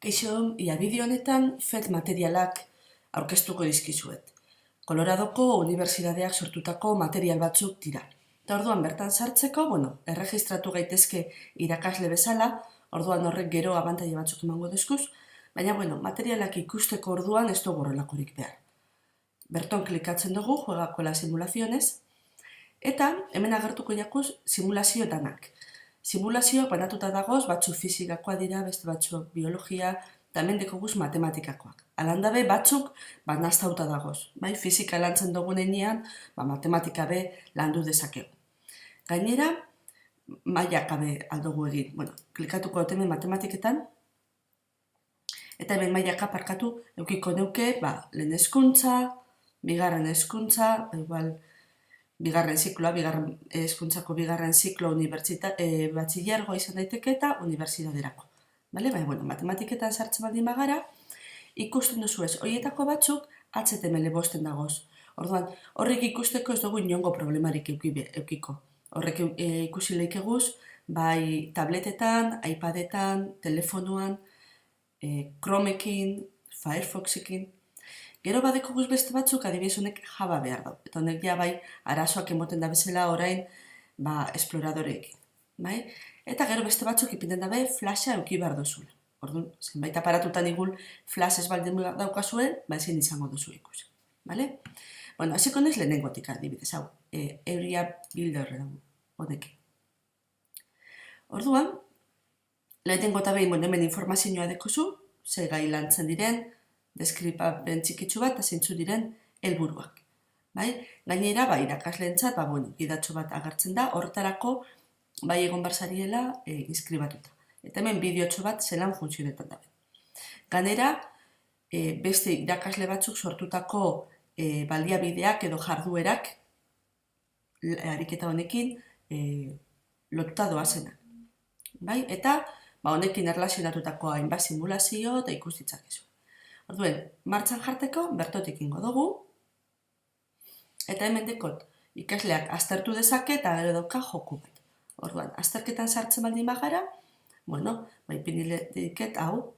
Kaixo, ia bideo honetan FED materialak aurkeztuko dizkizuet. Coloradoko Unibertsitateak sortutako material batzuk dira. Eta orduan bertan sartzeko, erregistratu gaitezke irakasle bezala, orduan horrek gero abantaila batzuk emango dizkuz, baina materialak ikusteko orduan ez dugu horrelakorik behar. Berton klikatzen dugu, juegako la simulaziones, eta hemen agertuko jakuz simulazioetanak. Simulazioak banatuta dagoz, batzuk fizikakoa dira, beste batzuk biologia, eta hemen dekoguz matematikakoak. Alandabe batzuk naztauta dagoz. Fizika lantzen dugunean, matematika be landu dezakegu. Gainera, mailak abe aldugu egin. Klikatuko dut hemen matematiketan, eta hemen mailaka parkatu eukiko neuke, lehen hezkuntza, bigarren hezkuntza, bigarren zikloa, hezkuntzako bigarren ziklo batxilergoa izan daiteke eta unibertsitaterako. Matematiketan sartzen baldin bagara, ikusten duzu ez, horietako batzuk HTML5 dagoz. Orduan, horrek ikusteko ez dugu inongo problemarik eukiko. Horrek ikusi lehikeguz, bai tabletetan, iPadetan, telefonuan, Chromekin, Firefoxekin. Gero badekoguz beste batzuk adibidez honek Java behar dau. Eta honek ja bai arazoak emoten da bezala orain esploradoreekin. Eta gero beste batzuk ipinten dabe flasha euki behar duzula. Orduan, zenbait aparatutan igul flash ez baldin daukazuen, ezin izango duzu ikusi. Hasiko naiz lehenengotik adibidez, hau, Area Builder honekin. Orduan, lehenengo eta behin hemen informazioa dekozu, ze gai lantzen diren, deskripapen txikitsu bat, eta zeintzu diren helburuak. Gainera, irakasleentzat, gidatxo bat agertzen da, horretarako egon barzariela inskribatuta. Eta hemen bideotxo bat zelan funtzionetan dabe. Gainera, beste irakasle batzuk sortutako baliabideak edo jarduerak ariketa honekin lotuta doazena. Eta honekin erlazionatutako hainbat simulazio eta ikustitzakezu. Orduen, martxan jarteko bertotik ingo dugu, eta hemen dekot ikasleak aztertu dezake eta gero dauka joku bat. Orduan, azterketan sartzen baldin bagara, ipinilet hau,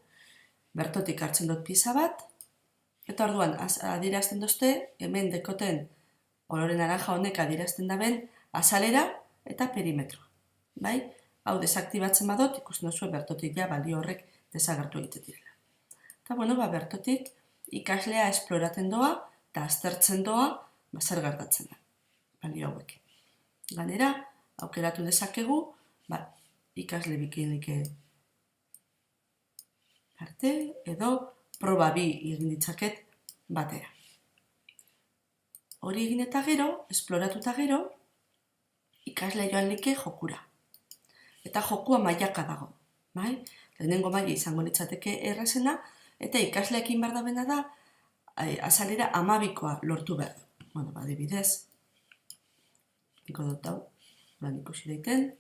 bertotik hartzen dut pieza bat, eta orduan, adierazten dozte, hemen dekoten kolore naranja honek adierazten daben azalera eta perimetro. Hau desaktibatzen badot, ikusten duzu bertotik ja balio horrek desagertu egiten direla. Eta, bertotik ikaslea esploratzen doa eta aztertzen doa zer gertatzen da, balio hauek. Gainera, aukeratu dezakegu, ikasle bikinike parte edo proba bi egin ditzaket batera. Hori egin eta gero, esploratu eta gero, ikaslea joan like jokura. Eta jokua mailaka dago. Lehenengo maila izango litzateke errazena, eta ikasleekin behar dabena da, azalera 12koa lortu behar du. Adibidez, niko dut hau, ikusi daiten.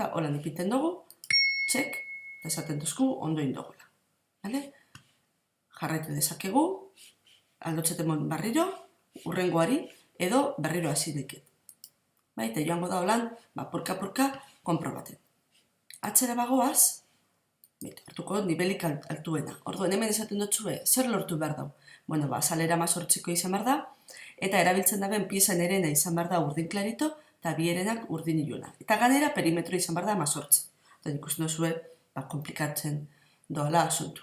Holan ipinten dugu, txek, eta esaten duzku ondo indogula. Jarraitu dezakegu, aldotzeten barriro, urrengoari, edo berriro hasi deket. Eta joango da holan, purka-purka konprobaten. Atzera bagoaz, hartuko nivelik altuena. Orduan hemen esaten dutzue, zer lortu behar dau? Azalera 18ko izan behar da, eta erabiltzen daben piezan erena izan behar da urdin klarito, eta bi erenak urdin iluna. Eta ganera perimetro izan behar da 18. Eta ikusten duzue, komplikatzen doala asuntu.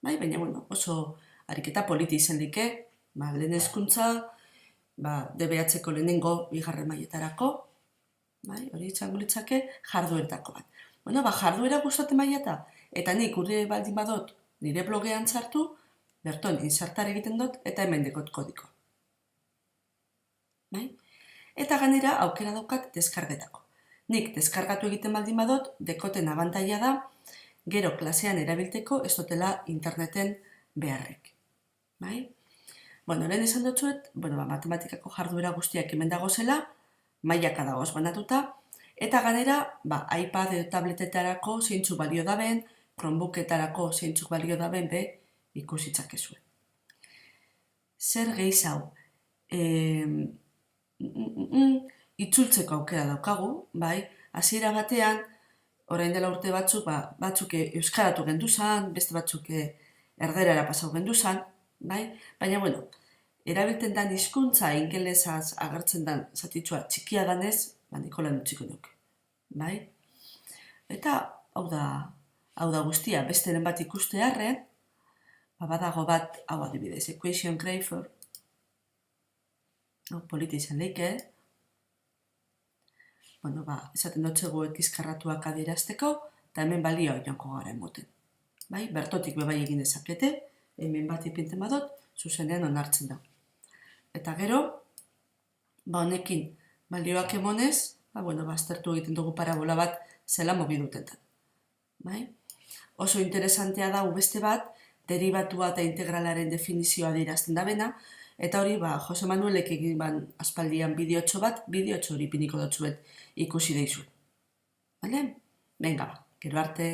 Baina oso ariketa politi izan dike, lehen hezkuntza, DBH-ko lehenengo bigarren mailetarako, hori izango litzake jardueretako bat. Jarduera gustatzen mailata, eta nik urri baldin badot nire blogean sartu, berton insertar egiten dut, eta hemen dekot kodiko. Eta ganera aukera daukat deskargetako. Nik deskargatu egiten baldin badot, dekoten abantaila da, gero klasean erabilteko ez dutela interneten beharrek. Lehen esan dutzuet, matematikako jarduera guztiak hemen dagozela, mailaka dagoz banatuta, eta ganera, iPad edo tabletetarako zeintzu balio daben, Chromebooketarako zeintzuk balio daben ikusitzakezue. Zer gehiz hau? Itzultzeko aukera daukagu, hasiera batean orain dela urte batzuk, batzuk euskaratu genduzan, beste batzuk erderara pasau genduzan, bai? Baina, bueno, erabilten dan hizkuntza ingelesaz agertzen dan zatitxua txikia danez, Nikola utziko nuke, bai? Eta, hau da guztia, besteren bat ikuste harren, badago bat, hau adibidez, equation grapher, politizan leike, bueno, esaten dutxegu ekizkarratuak adierazteko, eta hemen balioa joanko gara emoten. Bai, bertotik bebai egin dezakete, hemen bat ipinten badot, zuzenean onartzen da. Eta gero, honekin balioak emonez, aztertu egiten dugu parabola bat zela mogidutetan. Bai? Oso interesantea da beste bat, derivatua eta integralaren definizioa adierazten da bena, eta hori, Jose Manuelek egin aspaldian bideotxo hori piniko dutzuet ikusi deizu. Bale? Venga, gero arte.